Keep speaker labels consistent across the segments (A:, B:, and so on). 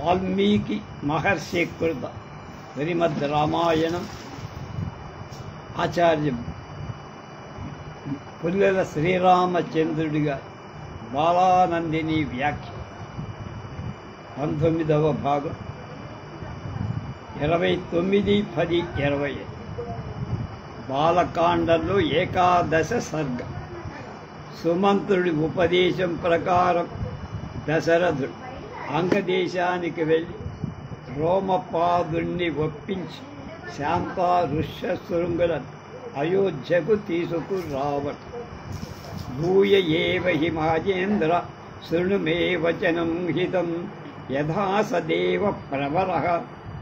A: వాల్మీకి మహర్షి కృత శ్రీమద్ రామాయణం ఆచార్య పుల్లెల శ్రీరామచంద్రుడిగా బాలానందిని వ్యాఖ్య 19వ భాగం 29-10-20 బాలకాండంలో ఏకాదశ సర్గ. సుమంత్రుడి ఉపదేశం ప్రకారం దశరథుడు అంగదేశానికి వెళ్ళి రోమపాదుణ్ణి ఒప్పించి శాంత ఋష్యశృంగులను అయోధ్యకు తీసుకురావట. భూయ ఏవ హి మహేంద్ర శృణు మే వచనం హితం యథా సదేవ ప్రవరః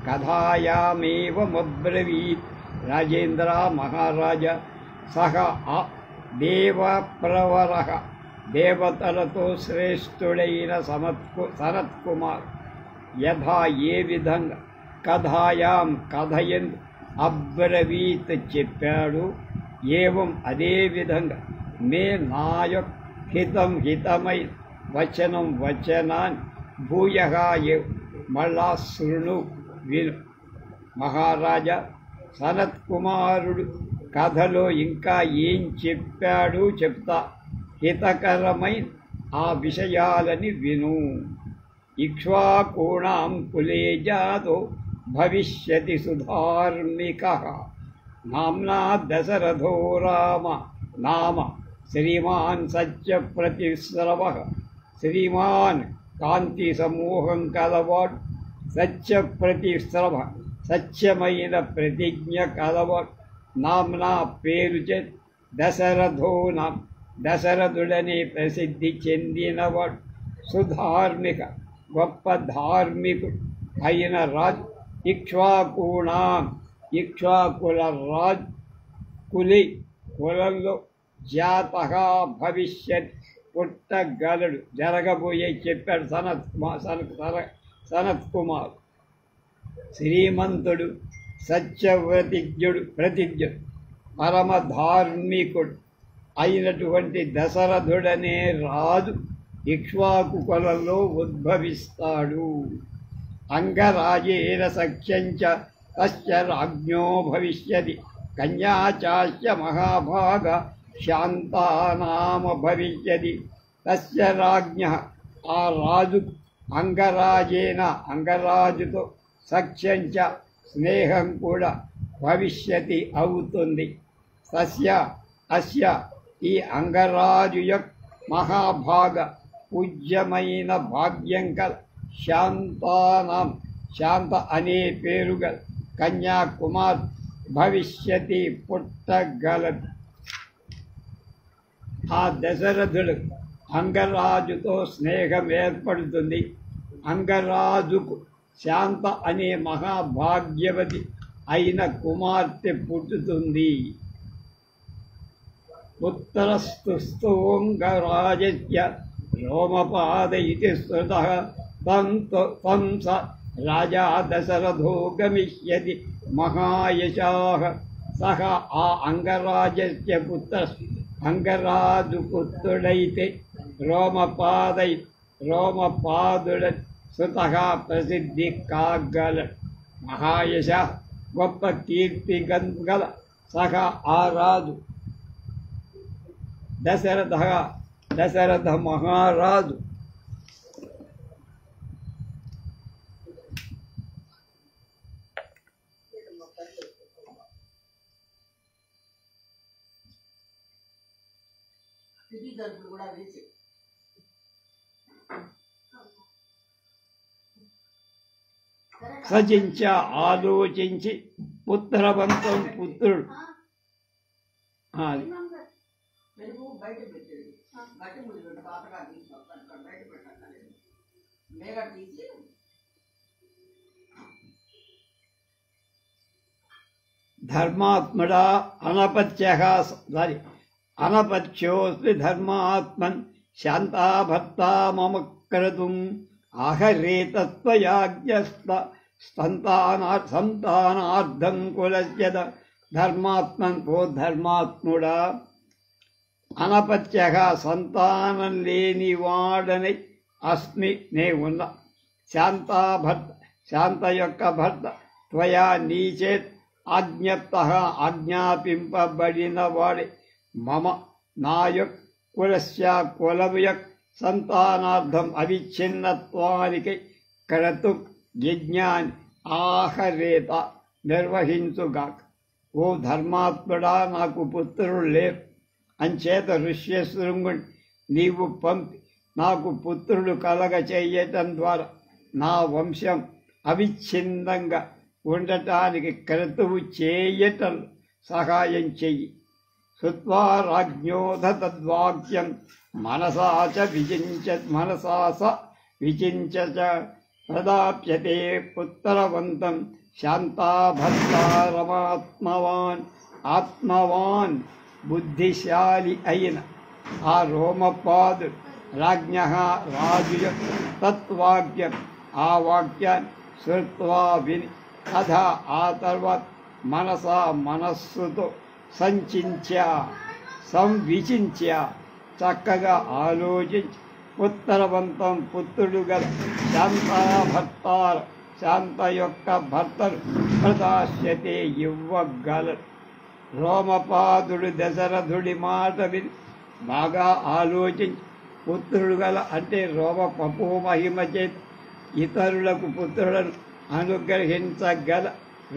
A: కథాయామేవమబ్రవీత్. రాజేంద్ర మహారాజ సహ దేవప్రవరః దేవతలతో శ్రేష్ఠుడైన సనత్కుమార్ యథా ఏ విధంగా కథాయాం కథయందు అబ్రవీత్ చెప్పాడు, ఏవం అదే విధంగా మే నాయక్ హితం హితమై వచనం వచనాన్ని భూయగా మళ్ళా శృణు విను. మహారాజా, సనత్ కుమారుడు కథలో ఇంకా ఏం చెప్పాడు చెప్తా. హితకరమైన ఆ విషయాలని విను. ఇక్ష్వాకూణాం కులే జాతో భవిష్యతి సుధార్మికః నామ్నా దశరథో రామ నామ శ్రీమాన్ సత్యప్రతిస్రవః. శ్రీమాన్ కాంతి సమూహం కలవాడు, సత్యప్రతిస్రవ సత్యమైన ప్రతిజ్ఞ కలవాడు. నామ్నా పేరు దశరథో నామ దశరథుడనే ప్రసిద్ధి చెందినవాడు. సుధార్మిక గొప్ప ధార్మికుడు అయిన రాజు. ఇక్ష్వాకూణాం ఇక్ష్వాకుల రాజు కులి కులంలో జాతగా భవిష్యత్ పుట్టగలడు, జరగబోయే చెప్పాడు సనత్ కుమార్. శ్రీమంతుడు సత్యవ్రతిజ్ఞుడు పరమ ధార్మికుడు అయినటువంటి దశరథుడనే రాజు ఇక్ష్వాకు కులంలో ఉద్భవిస్తాడు. అంగరాజేన సఖ్యంచ తస్య రాజ్ఞో భవిష్యతి కన్యా చాస్య మహాభాగ శాంతానామ భవిష్యతి. తస్య రాజ్ఞః ఆ రాజు అంగరాజేన అంగరాజుతో సఖ్యంచ స్నేహం కూడా భవిష్యతి అవుతుంది. తస్య అస్య ఈ అంగరాజు యొక్క మహాభాగ పూజ్యమైన భాగ్యం కల శాంతానాం శాంత అనే పేరు గల కన్యాకుమార్ భవిష్యతి పుట్టగలదు. ఆ దశరథుడు అంగరాజుతో స్నేహం ఏర్పడుతుంది. అంగరాజుకు శాంత అనే మహాభాగ్యవతి అయిన కుమార్తె పుట్టుతుంది. ఉత్తరస్తుస్తోంగరాజస్య రోమపాద ఇతి శ్రుతః తం స రాజా దశరథో గమిష్యతి మహాయశాః. సహ ఆ అంగరాజస్య పుత్ర అంగరాజు పుత్రుడైతే రోమపాదుడ సుతః ప్రసిద్ధి కాగలడు. మహాయశ గొప్ప కీర్తి గల సహ ఆ రాజు దశరథ మహారాజు సచించ ఆలోచించి పుత్రవంతం పుత్రుడు ధర్మాత్ముడా అనపత్యోస్మి ధర్మాత్మన్ శాంతా భర్తా మమ క్రతుం ఆహరే తత్వయాజ్ఞస్త సంతానార్థం కులస్య. ధర్మాత్మన్ ఓ ధర్మాత్ముడా, అనపత్య సంతానం లేనివాడనై అస్మి నే ఉన్నా. శాంత యొక్క భర్త త్వయా నీచేత్ ఆజ్ఞప్తః ఆజ్ఞాపింపబడిన వాడే మమ నా యొక్క కులస్య కులము యొక్క సంతానార్థం అవిచ్ఛిన్నత్వానికి క్రతు యజ్ఞాన్ని ఆహరేత నిర్వహించుగాక. ఓ ధర్మాత్ముడా, నాకు పుత్రులు లేరు, అంచేత ఋష్యశృంగుని నీవు పంపి నాకు పుత్రుడు కలగ చేయటం ద్వారా నా వంశం అవిచ్ఛిన్నంగా ఉండటానికి క్రతువు చేయటం సహాయం చెయ్యి. శ్రుత్వా రాజ్ఞోధ తద్వాక్యం మనసా స విచించ ప్రదాప్యతే పుత్రవంతం శాంతాభర్తారమాత్మవాన్. ఆత్మవాన్ బుద్ధిశాలి అయిన ఆ రోమపాదుడు రాజ్ఞ రాజు తత్వాక్యం ఆ వాక్యాన్ని శ్రుత్వా విని అధ ఆ తర్వాత మనస్సుతో సంవిచించ చక్కగా ఆలోచించి ఉత్తరవంతం పుత్రుడు గల శాంతాభర్తార శాంత యొక్క భర్తను ప్రదాస్యతే ఇవ్వగలరు. రోమపాదుడు దశరథుడి మాట విని బాగా ఆలోచించి పుత్రుడు గల అంటే రోమ పపో మహిమ చేత ఇతరులకు పుత్రులను అనుగ్రహించగల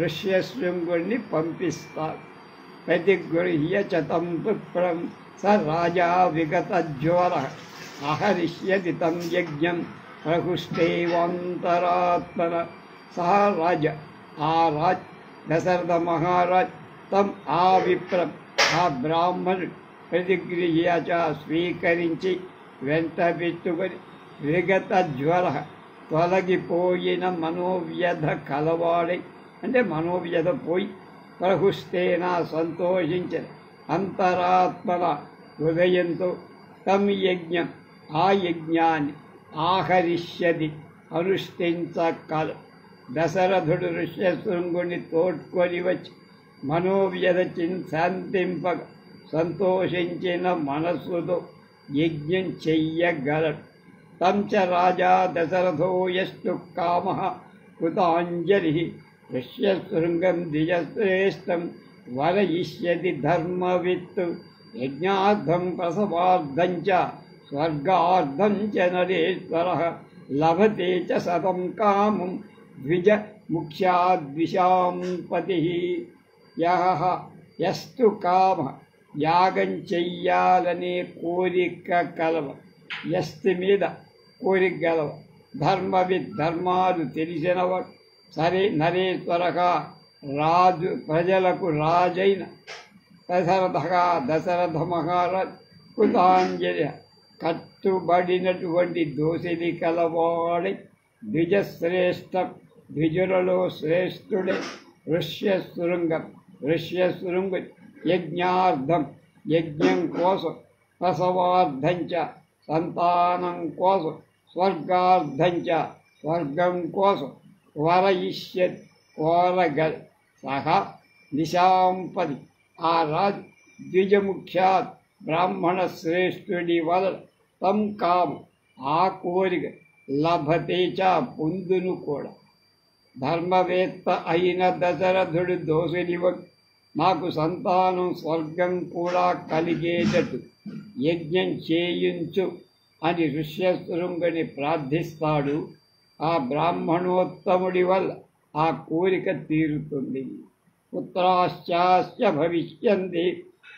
A: ఋష్యశృంగుణ్ణి పంపిస్తారు. ప్రతిగృహ్య చతం పుత్రం స రాజా విగతజ్వర అహరిష్యతి తం యజ్ఞం ప్రహృష్టేవాంతరాత్మన. సహ రాజ ఆ రాజ్ దశరథ మహారాజ్ తం ఆ విప్రం ఆ బ్రాహ్మణుడు ప్రతిగృహ్య చ స్వీకరించి వెంట పెట్టుకొని విగతజ్వర తొలగిపోయిన మనోవ్యధ కలవాడై అంటే మనోవ్యధ పోయి ప్రహుస్తేన సంతోషించిన అంతరాత్మల హృదయంతో తం యజ్ఞం ఆ యజ్ఞాన్ని ఆహరిష్యది అనుష్ఠించకల. దశరథుడు ఋష్యశృంగుని తోడ్కొని వచ్చి మనోవ్యధ శాంతింపక సంతోషించిన మనస్సుతో యజ్ఞం చెయ్యగలడు. తం చ రాజా దశరథో యస్తు కామః కృతాంజలి ఋష్యశృంగం ద్విజశ్రేష్టం వరయిష్యతి ధర్మవిత్తు. యజ్ఞార్థం ప్రసవార్థం చ స్వర్గార్థం చ నరేశ్వరః లభతే చ శతం కామం ద్విజ ముఖ్యాద్విషాం పతిః. యస్తు కామ యాగం చెయ్యాలనే కోరిక కలవ, యస్తి మీద కోరిక గలవ, ధర్మాలు తెలిసినవాడు, సరే నరేశ్వరగా రాజు ప్రజలకు రాజైన దశరథ మహారాజ్ కృతాంజలి కట్టుబడినటువంటి దోసిలి కలవాడై ద్విజశ్రేష్టం ద్విజులలో శ్రేష్ఠుడే ఋష్యశృంగు యజ్ఞార్థం యజ్ఞం కోసం ప్రసవార్థం చ సంతానం కోసం స్వర్గార్థం చ స్వర్గం కోసం వరయిష్యత్ కోరగల్. సహ నిశాంపది ఆ రాజు ద్విజముఖ్యాత్ బ్రాహ్మణ శ్రేష్ఠుడి వలన తం కాము ఆ కోరిక లభతే చ పొందును కూడా. ధర్మవేత్త అయిన దశరథుడు దోషినివ నాకు సంతానం స్వర్గం కూడా కలిగేటట్టు యజ్ఞం చేయించు అని ఋష్యశృంగుని ప్రార్థిస్తాడు. ఆ బ్రాహ్మణోత్తముడి వల్ల ఆ కోరిక తీరుతుంది. పుత్రాశ్చాస్య భవిష్యంతి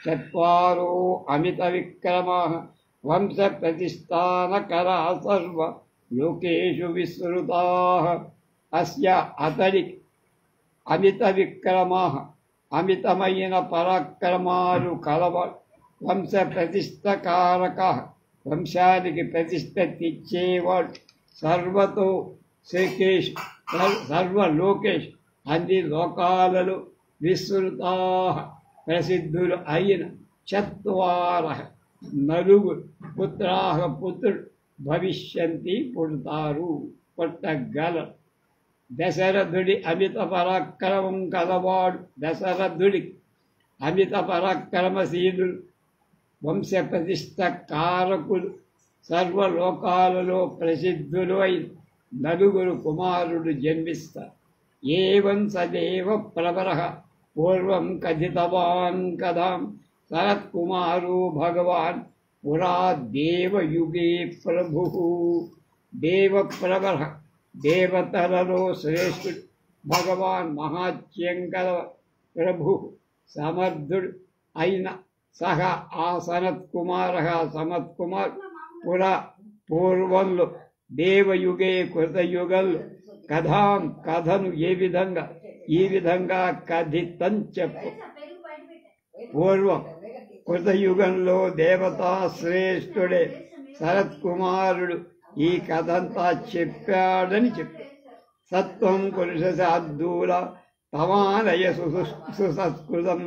A: చత్వారో అమిత విక్రమాః వంశ ప్రతిష్టానకరా సర్వ లోకేషు విస్తృతాః. అస్య అతడికి అమిత విక్రమాః అమితమైన పరాక్రమాలు కలవాడు, వంశ ప్రతిష్టకారకః వంశానికి ప్రతిష్ట తెచ్చేవాడు, సర్వతో శ్రీకేష్ సర్వలోకేష్ అన్ని లోకాలలో విస్తృతాః ప్రసిద్ధులు అయిన చత్వారః నలుగురు పుత్రాః పుత్రుడు భవిష్యంతి పుడతారు పుట్టగలరు. దశరథుడి అమిత పరాక్రమం కలవాడు, దశరథుడికి అమిత పరాక్రమశీలులు, వంశ ప్రతిష్ట కారకులు, సర్వలోకాలలో ప్రసిద్ధులు అయిన నలుగురు కుమారుడు జన్మిస్తారు. ఏవం సదేవ ప్రవరః పూర్వం కథితవాన్ కథాం సనత్కుమారో భగవాన్ పురా దేవయుగే ప్రభుః. దేవప్రవరః దేవతలలో శ్రేష్ఠుడు భగవాన్ మహాత్యం కల ప్రభు సమర్థుడు అయిన సహ ఆ సనత్కుమార సమత్కుమార్ పూర్వంలో దేవయుగే కృతయుగంలో కథను ఈ విధంగా కథితం చెప్పు. పూర్వం కృతయుగంలో దేవతా శ్రేష్ఠుడే శరత్కుమారుడు ఈ కథంతా చెప్పాడని చెప్పు. సత్వం పురుష శార్దూల తమాలయ సుసత్కృతం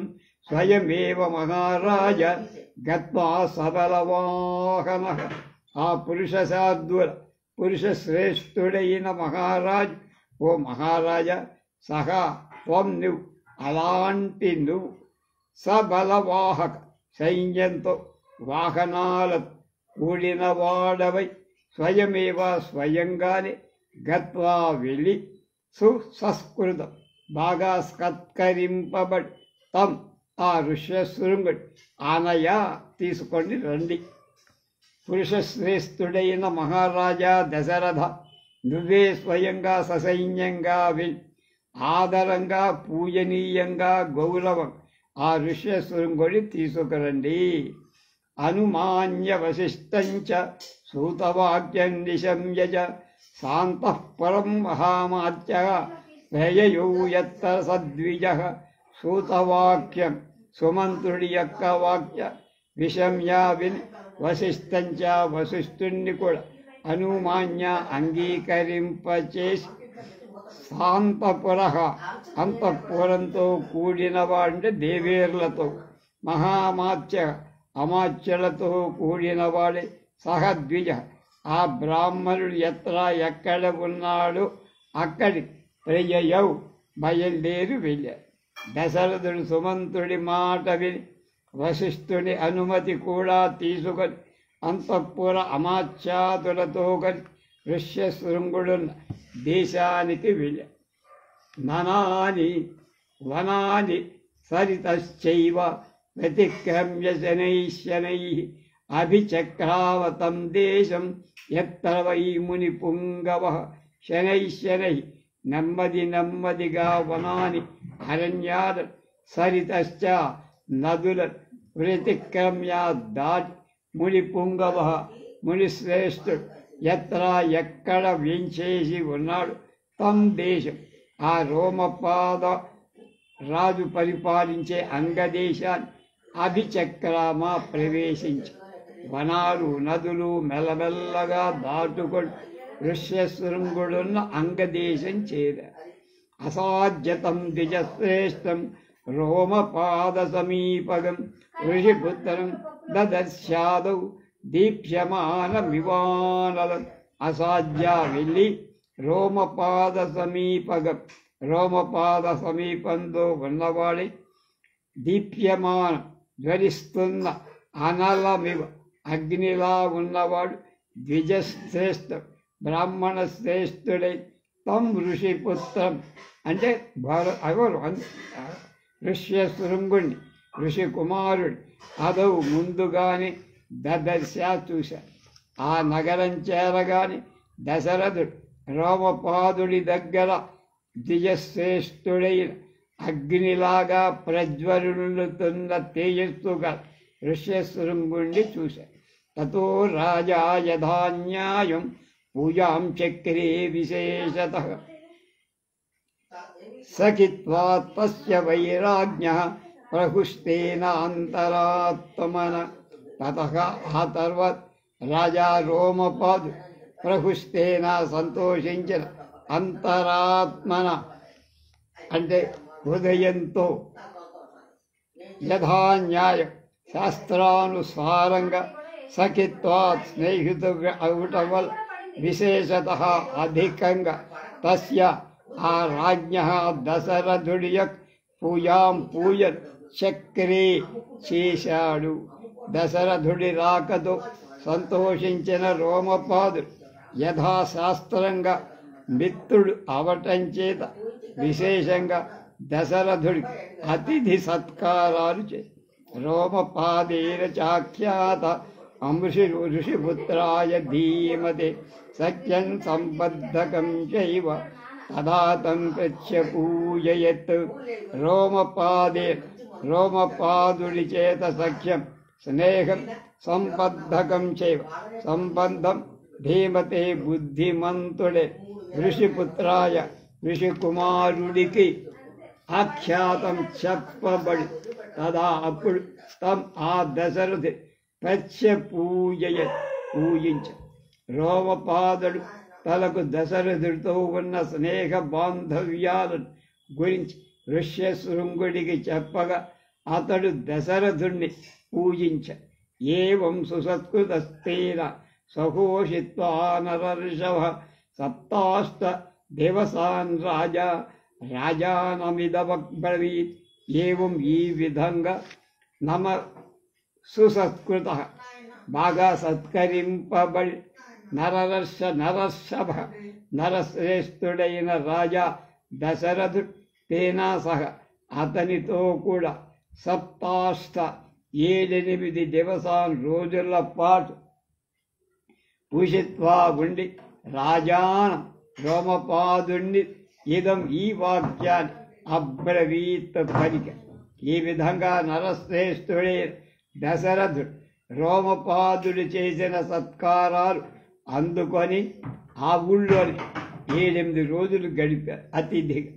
A: స్వయమేవ మహారాజ గత్వా సబలవాహన. ఆ పురుష శార్దూల పురుష శ్రేష్ఠుడైన మహారాజు, ఓ మహారాజా, సహా త్వం నువ్వు, అలాంటి నువ్వు, సబలవాహక సైన్యంతో వాహనాలతో కూడిన వాడవై స్వయంగానే గత్వా వెళ్ళి సుసంస్కృతం బాగా సత్కరింపబడి తం ఆ ఋష్యశృంగుడు ఆనయా తీసుకొని రండి. పురుష శ్రేష్ఠుడైన మహారాజా దశరథ, నువ్వే స్వయంగా ససైన్యంగా వెళ్ళి ఆదరంగా పూజనీయంగా గౌరవం ఆ ఋష్యశృంగుడి తీసుకురండి. అనుమాన్య వశిష్టంచ సూతవాక్యం నిశమ్యజ శాంతః పరం మహామాత్య ప్రయయో యత్ర సద్విజ. సూతవాక్యం సుమంత్రుడి యొక్క వాక్య విషమ్యా విని వశిష్టంచ వశిష్ఠుణ్ణి కూడా అనుమాన్య అంగీకరింపచేసి శాంతపుర అంతఃపురంతో కూడినవాడంటే దేవేర్లతో, మహామాత్య అమాత్యులతో కూడినవాడే సహద్విజ ఆ బ్రాహ్మణుడు ఎక్కడ ఉన్నాడో అక్కడి ప్రయయౌ బయలుదేరి వెళ్ళారు. దశరథుడు సుమంతుడి మాట విని వశిష్ఠుని అనుమతి కూడా తీసుకొని అంతఃపుర అమాత్యాదులతో కలిసి ఋష్యశృంగుడున్న దేశానికి వెళ్ళారు. ననాని వనాని సరితశ్చైవ వ్యతిక్రమ్య శనైః అభిచక్రావతం దేశం ఎత్ర వై ముని పుంగవః. శనైః నెమ్మదిగా వనాని అరణ్యాలు సరితశ్చ నదుల వ్యతిక్రమ్య దాటి ముని పుంగవః మునిశ్రేష్ఠుడు ఎక్కడ వేంచేసి ఉన్నాడు తం దేశం ఆ రోమపాద రాజు పరిపాలించే అంగదేశాన్ని అభిచక్రామ ప్రవేశించి వనాలు నదులు మెల్లమెల్లగా దాటుకొని ఋష్యశృంగుడున్న అంగదేశం చేరారు. అసాధ్యతం ద్విజశ్రేష్టం రోమపాద సమీపగం ఋషిపుత్రం దదర్శాదౌ దీప్యమాన వివానలం. అసాధ్య వెళ్ళి రోమపాద సమీపంలో ఉన్నవాడి దీప్యమాన జ్వరిస్తున్న అనలమివ అగ్నిలా ఉన్నవాడు ద్విజశ్రేష్ఠ బ్రాహ్మణ శ్రేష్ఠుడై తం ఋషిపుత్రం అంటే ఎవరు ఋష్యశృంగుణ్ణి ఋషి కుమారుడు అదవు ముందుగానే దదర్శ చూశారు. ఆ నగరం చేరగానే దశరథుడు రోమపాదుడి దగ్గర ద్విజశ్రేష్ఠుడైన అగ్నిలాగా ప్రజ్వలుతున్న తేజస్సుగా ఋష్యశృంగుణ్ణి చూశారు. తతో రాజా యథాన్యాయం పూజాం చక్రే విశేషతః సఖిత్వా తస్య వైరాజ్ఞః ప్రహుష్టేన అంతరాత్మన. తతః ఆ తర్వాత రాజా రోమపాదు ప్రహుష్టేన సంతోషించిన అంతరాత్మన అంటే హృదయంతో యథాన్యాయం శాస్త్రానుసారంగా సఖిత్వా స్నేహితు అవటం వల్ల విశేషతః అధికంగా తస్య ఆ రాజ్ఞ దశరథుడి యొక్క పూజ చక్రే చేశాడు. దశరథుడి రాకతో సంతోషించిన రోమపాదుడు యథాశాస్త్రంగా మిత్రుడు అవటం చేత విశేషంగా దశరథుడికి అతిథి సత్కారాలు చేసి రోమపాదేన చాఖ్యాత ఋషిపుత్రాయ ధీమతే సఖ్యం సంబద్ధకం చైవ తదా తం పృచ్ఛ్య పూజయత్. రోమపాదుడి చేత సఖ్యం స్నేహం సంబద్ధకం చైవ సంబంధం ధీమతే బుద్ధిమంతుడే ఋషిపుత్రాయ ఋషికుమారుడికి ఆఖ్యాతం చెప్పబడి తదా అప్పుడు తం ఆ దశరథి పూజించ. రోమపాదుడు తనకు దశరథుడితో ఉన్న స్నేహ బాంధవ్యాలను గురించి ఋష్యశృంగుడికి చెప్పగా అతడు దశరథుణ్ణి పూజించ. ఏవం సుసత్కృతస్తేన సహోషిత్వా నరర్షభ సప్తాష్ట దివసాన్ రాజానమిదబ్రవీత్. ఏవం ఈ విధంగా నమ సుసత్కృత బాగా సత్కరింపబడి నరర్షభ నరశ్రేష్ఠుడైన రాజా దశరథుడు తేనా సహ అతనితో కూడా సప్తాష్ట 7 దివసాలు రోజుల పాటు ఉషిత్వా ఉండి రాజానం రోమపాదుణ్ణి ఇదం ఈ వాక్యాన్ని అబ్రవీత్ పలిక. ఈ విధంగా నరశ్రేష్ఠుడే దశరథుడు రోమపాదుడు చేసిన సత్కారాలు అందుకొని ఆ ఊళ్ళోని 7 రోజులు గడిపారు అతిథిగా.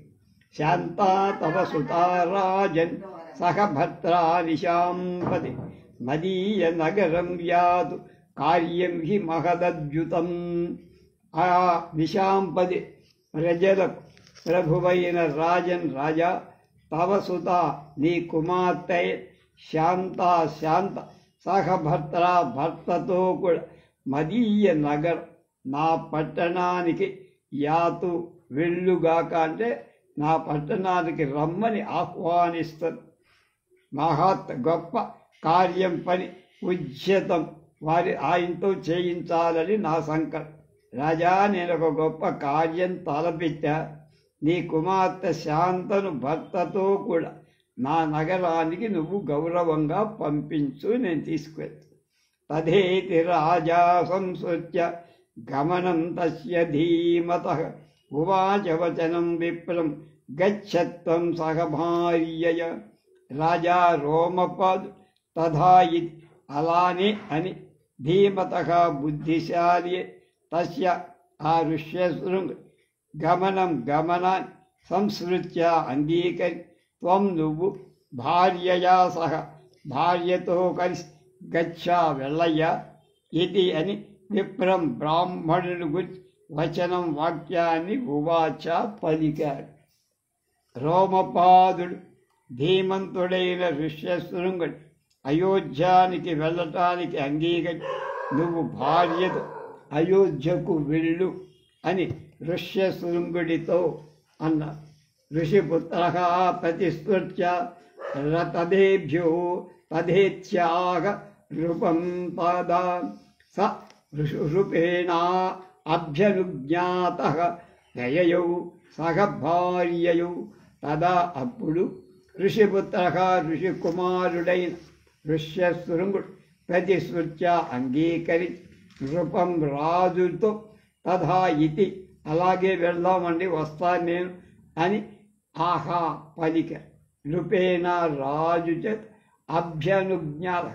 A: శాంతా తవ సుతారాజన్ సహ భర్త్రా నిశాంపతి మదీయ నగరం యాతు కార్యం హి మహదద్యుతం. ఆ నిశాంపది ప్రజలకు ప్రభువైన రాజన్ రాజా తవ సుత నీ కుమార్తె శాంత సహ భర్తతో కూడా మదీయ నగరం నా పట్టణానికి యాతు వెళ్ళుగాక అంటే నా పట్టణానికి రమ్మని ఆహ్వానిస్తారు. మహత్ గొప్ప కార్యం పని ఉజ్యతం వారి ఆయనతో చేయించాలని నా సంకల్పం. రాజా నేను ఒక గొప్ప కార్యం తలపెట్టా. నీ కుమార్తె శాంతను భర్తతో కూడా నా నగరానికి నువ్వు గౌరవంగా పంపించు, నేను తీసుకువెళ్తాను. తదేతి రాజా సంసృత్య గమనం తస్య ధీమతః ఉవాచ వచనం విప్రం గచ్చత్వం సహ భార్యయ. రాజా రోమపాదు తథా ఇది అలానే అని ధీమతః బుద్ధిశాలి తస్య ఆ ఋష్యశృంగ గమనాన్ని సంస్కృత్య అంగీకరి త్వం నువ్వు భార్యయా సహ భార్యతో కలిసి గచ్చా వెళ్ళయ్యా ఇది అని విప్రం బ్రాహ్మణుని గురించి వచనం వాక్యాన్ని ఉవాచ పలికాడు. రోమపాదుడు ధీమంతుడైన ఋష్యశృంగుడు అయోధ్యానికి వెళ్ళటానికి అంగీకరి నువ్వు భార్యతో అయోధ్యకు వెళ్ళు అని ఋష్యశృంగుడితో అన్నారు. ఋషిపుత్ర ప్రతిస్పృత్య తదేత్యాగ రూపం పదా స రూపేణ అభ్యనుజ్ఞాత దయయౌ సహ భార్యయౌ. తదా అప్పుడు ఋషిపుత్ర ఋషికుమారుడైన ఋష్యశృంగుడు ప్రతిస్మృత్య అంగీకరి నృపం రాజుతో తథా ఇతి అలాగే వెళ్దామండి వస్తాను నేను అని ఆహా పలిక. నృపేణ రాజు చేత అభ్యనుజ్ఞాత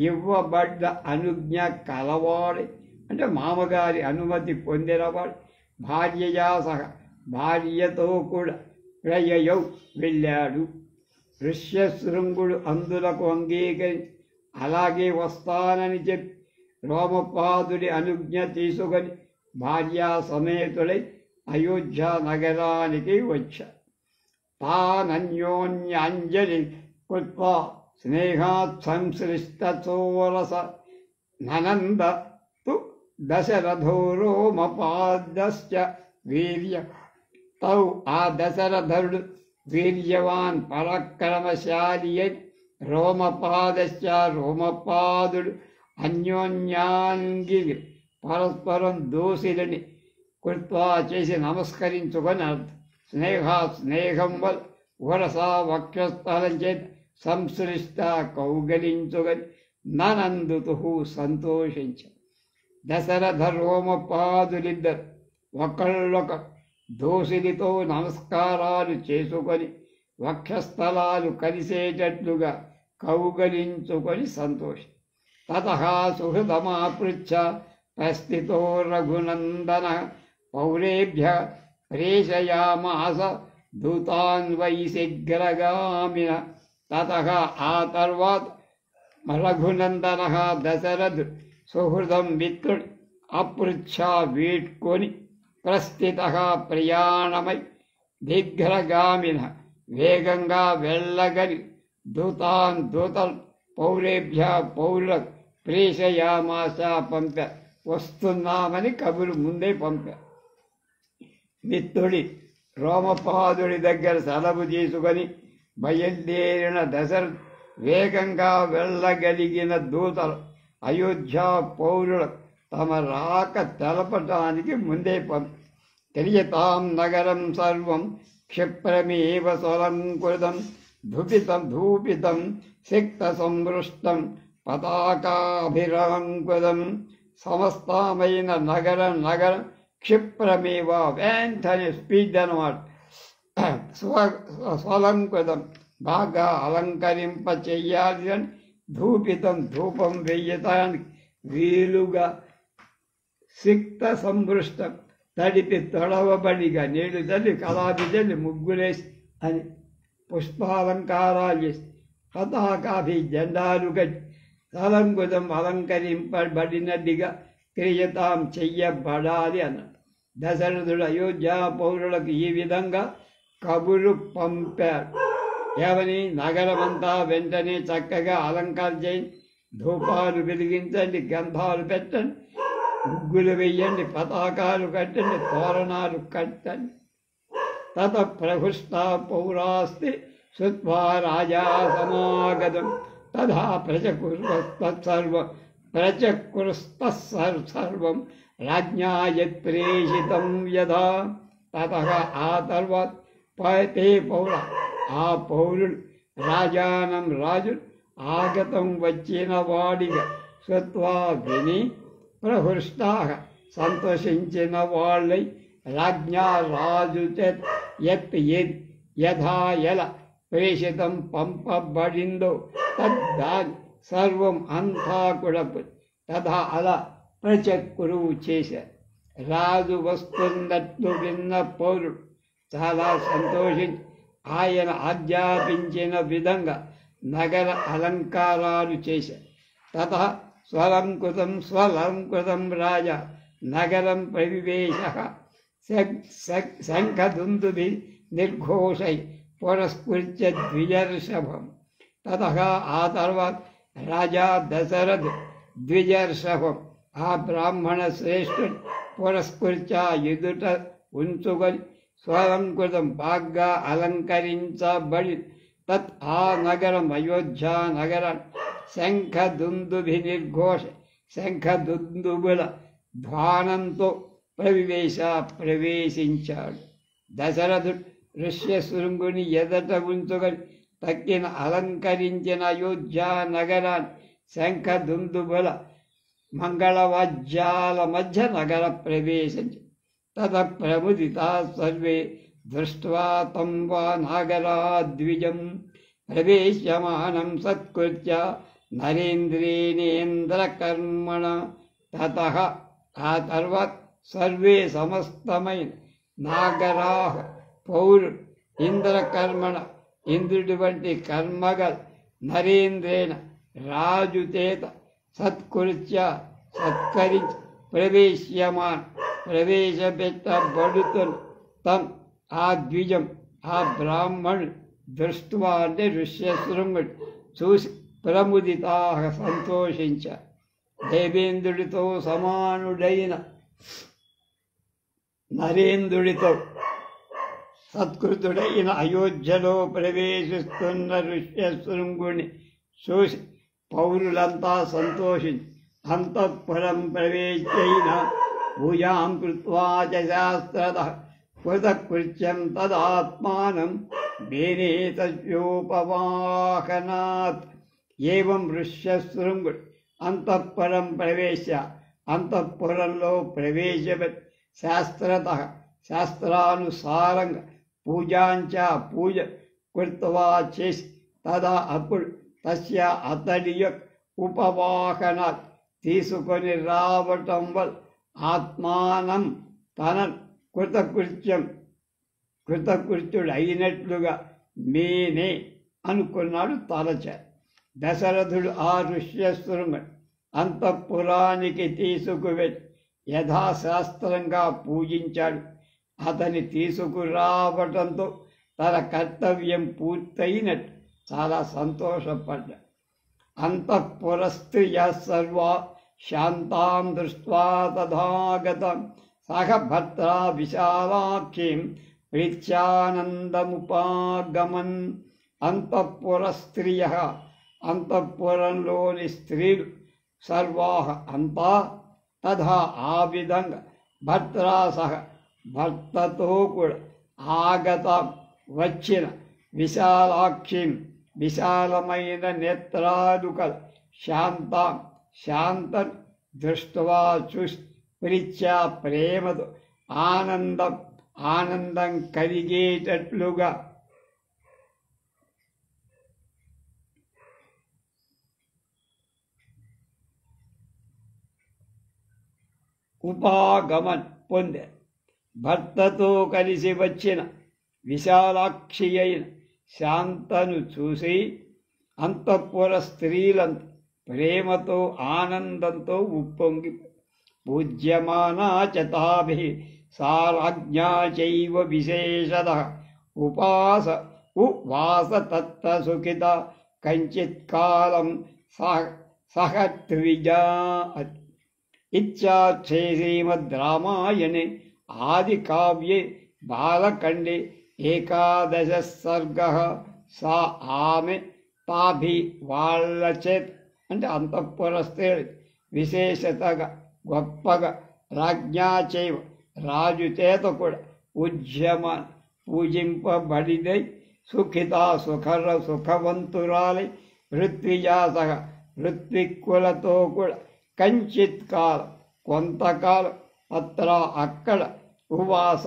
A: ఇవ్వబడ్డ అనుజ్ఞ కలవాడే అంటే మామగారి అనుమతి పొందినవాడు భార్యయా సహ భార్యతో కూడా ప్రయయౌ వెళ్ళాడు. ఋష్యశృంగుడు అందులకు అంగీకరించి అలాగే వస్తానని చెప్పి రోమపాదుడి అనుజ్ఞ తీసుకొని భార్యా సమేతుడై అయోధ్య నగరానికి వచ్చా. తానన్యోన్యాంజలి కృత్వా స్నేహాత్ సంసృష్టచోరస ననంద తు దశరథో రోమపాదశ్చ వీర్య. తౌ ఆ దశరథుడు వీర్యవాన్ పరాక్రమశాలి రోమపాదశ్చ రోమపాదుడు అన్యోన్యాంగి పరస్పరం దోషులని కృత్వా చేసి నమస్కరించుకొని అర్థం. స్నేహం వల్ వరసా వక్షస్థలం చేత సంసృష్ట కౌగలించుకొని ననందుతు సంతోషించ. దశరథ రోమపాదులిద్దరు ఒకళ్ళొక దోసిలితో నమస్కారాలు చేసుకొని వక్షస్థలాలు కలిసేటట్లుగా కౌగలించుకొని సంతోషి. తతః సుహృదమాపృచ్ఛ ప్రస్థితో రఘునందన పౌరేభ్య ప్రేషయామాస దూతాన్ వై శీఘ్రగామిన. తతః ఆ తర్వాత రఘునందన దశరథుడు సుహృదం మిత్రుడు అపృచ్ఛ వీడ్కొని ప్రస్థిత ప్రయాణమై దీర్ఘగామిన వేగంగా వెళ్ళగలి దూతలు పౌరేభ్య పౌరులకు ప్రేషయామాస పంప. వస్తున్నామని కబురు ముందే పంప. మిత్రుడి రోమపాదుడి దగ్గర సెలవు తీసుకొని బయలుదేరిన దశరథుడు వేగంగా వెళ్ళగలిగిన దూతలు అయోధ్య పౌరులకు తమ రాక తెలపటానికి ముందే పంపి. తెలియతాం నగరం సర్వం క్షిప్రమేవ సలంకృతం ధూపితం సిక్త సంవృష్టం పతాకాభిరంకుతం. సమస్తమైన నగరం క్షిప్రమేవ వెంటనే స్పీడ్ అన్నమాట. స్వలంకృతం బాగా అలంకరింప చెయ్యాలి అని ధూపం వెయ్యటానికి వీలుగా సిక్త సంవృష్టం తడిపి తొడవబడిగా నీళ్లు చల్లి కలాపి చల్లి ముగ్గులేసి అని పుష్పాలంకారాలు చేసి పతాకాభి జెండాలు కట్టి సలంకృతం అలంకరింపబడినదిగా క్రియతాం చెయ్యబడాలి అన్నాడు. దశరథుడు అయోధ్య పౌరులకు ఈ విధంగా కబురు పంపాడు. ఏమని? నగరమంతా వెంటనే చక్కగా అలంకారం చేయండి, ధూపాలు వెలిగించండి, గంధాలు పెట్టండి, ముగ్గులు వెయ్యండి, పతాకాలు కట్టండి, తోరణాలు కట్టండి. తత ప్రహృష్టా పౌరాస్తి శ్రుత్వా రాజా సమాగతం తథా ప్రచకురుస్తర్వం రాజ్ఞా యత్ప్రేషితం యథా. తతః ఆ తర్వాత తే పౌర ఆ పౌరులు రాజు ఆగతం వచ్చిన వాడిగా శ్రుత్వా విని ప్రహృష్టా సంతోషించిన వాళ్ళై రాజ్ఞా రాజు యథా ఎలా ప్రేషితం పంపబడిందో తద్దాని సర్వం అంతా కూడా తథా అలా ప్రచక్కురువు చేశారు. రాజు వస్తున్నట్లు విన్న పౌరుడు చాలా సంతోషించి ఆయన ఆజ్ఞాపించిన విధంగా నగర అలంకారాలు చేశారు. తతః స్వలంకృతం రాజా నగరం ప్రవివేశ శంఖదుందుభి నిర్ఘోషై పురస్కృత్య ద్విజర్షభం. తతః ఆ తర్వాత రాజా దశరథ ద్విజర్షభం ఆ బ్రాహ్మణ శ్రేష్ఠుడు పురస్కృత్య ఎదుట ఉంచుకొని స్వలంకృతం బాగా అలంకరించబడి తత్ ఆ నగరం అయోధ్య నగరం శంఖదుందుభి నిర్ఘోష శంఖదుందుబుల ధ్వానంతో ప్రవేశించాడు. దశరథుడు ఋష్యశృంగుని ఎదట ఉంచుకొని తక్కిన అలంకరించిన అయోధ్య నగరాన్ని శంఖదుందుబుల మంగళవాద్యాల మధ్య నగర ప్రవేశించి తత ప్రముదితా సర్వే దృష్ట్వా తం వా నాగరాద్విజం ప్రవేశ్యమానం సత్కృత్య నరేంద్రేణేంద్రకర్మణ. తతః ఆ తర్వాత సర్వే సమస్తమైన నాగరాహ పౌరుడు ఇంద్రకర్మణ ఇంద్రుడి వంటి కర్మగల నరేంద్రేణ రాజు చేత సత్కృత్య సత్కరించి ప్రవేశ్యమాన్ ప్రవేశపెట్టబడుతున్న తం ఆ ద్విజం ఆ బ్రాహ్మణుడు దృష్ట్వా అంటే ఋష్యశృంగుడు చూసి ప్రముదితా సంతోషించారు. దేవేంద్రుడితో సమానుడైన నరేంద్రుడితో సత్కృతుడైన అయోధ్యలో ప్రవేశిస్తున్న ఋష్యశృంగుని చూసి పౌరులంతా సంతోషించి అంతఃపురం ప్రవేశైన పూజాం కృత్వా చ శాస్త్రతః కృతకృత్యం తదాత్మానం మేనే తస్యోపవాహనాత్. ఏవం ఋష్యశృంగుడు అంతఃపురం ప్రవేశ్య అంతఃపురంలో ప్రవేశపెట్టి శాస్త్రతః శాస్త్రానుసారంగా పూజాంచ పూజ కృత్వా చేసి తదా అప్పుడు తస్య అతడి యొక్క ఉపవాహనాత్ తీసుకొని రావటం వల్ల ఆత్మానం తన కృతకృత్యుడు అయినట్లుగా మేనే అనుకున్నాడు తలచారు. దశరథుడు ఆ ఋష్యశృంగుడు అంతఃపురానికి తీసుకువెళ్ళి యథాశాస్త్రంగా పూజించాడు. అతని తీసుకురావటంతో తన కర్తవ్యం పూర్తయినట్టు చాలా సంతోషపడ్డాడు. అంతఃపురస్త్రియ సర్వా శాంతాం దృష్ట్వా తథాగతం సహ భర్త్రా విశాలాక్షిం ప్రీత్యానందముపాగమన్. అంతఃపురస్త్రియ అంతఃపురంలోని స్త్రీలు సర్వాహ అంతా తథా ఆ విధంగా భర్త్రా సహ భర్తతో కూడా ఆగత వచ్చిన విశాలాక్షిం విశాలమైన నేత్రాలు కల శాంతాం శాంతం దృష్ట్వా చూసి ప్రీత్యా ప్రేమతో ఆనందం కలిగేటట్లుగా ఉపాగమన్ పొందే. భర్తతో కలిసి వచ్చిన విశాలాక్షి అయిన శాంతను చూసి అంతఃపుర స్త్రీలంతా ప్రేమతో ఆనందంతో ఉప్పొంగి పూజ్యమానా చ తాభిః సా రాజ్ఞా చైవ విశేషతః ఉవాస తత్ర సుఖిత కంచిత్ కాలం సహ ద్విజా. ఇత్యాఖ్యే శ్రీమద్ రామాయణే ఆది కావ్యే బాలకండే ఏకాదశ సర్గః. సా ఆమె తాభి వాళ్ళ చేత అంటే అంతఃపుర స్త్రీలు విశేషతగా గొప్పగా రాజ్ఞా చైవ రాజు చేత కూడా ఉజ్యమాన్ పూజింపబడిదై సుఖితా సుఖవంతురాలై ఋత్విజా సహ ఋత్విక్కులతో కూడా కంచిత్ కాలం కొంతకాలం అత్ర అక్కడ ఉవాస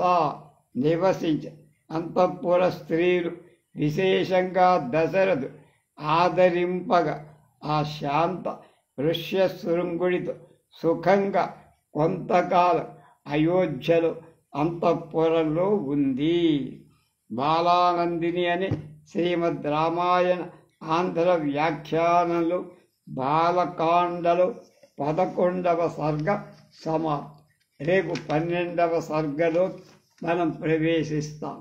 A: నివసించ. అంతఃపుర స్త్రీలు విశేషంగా దశరథు ఆదరింపగా ఆ శాంత ఋష్యశృంగుడితో సుఖంగా కొంతకాలం అయోధ్యలో అంతఃపురంలో ఉంది. బాలానందిని అనే శ్రీమద్ రామాయణ ఆంధ్ర వ్యాఖ్యానంలో బాలకాండలో 11వ సర్గ సమాప్తం. రేపు 12వ సర్గలో మనం ప్రవేశిస్తాం.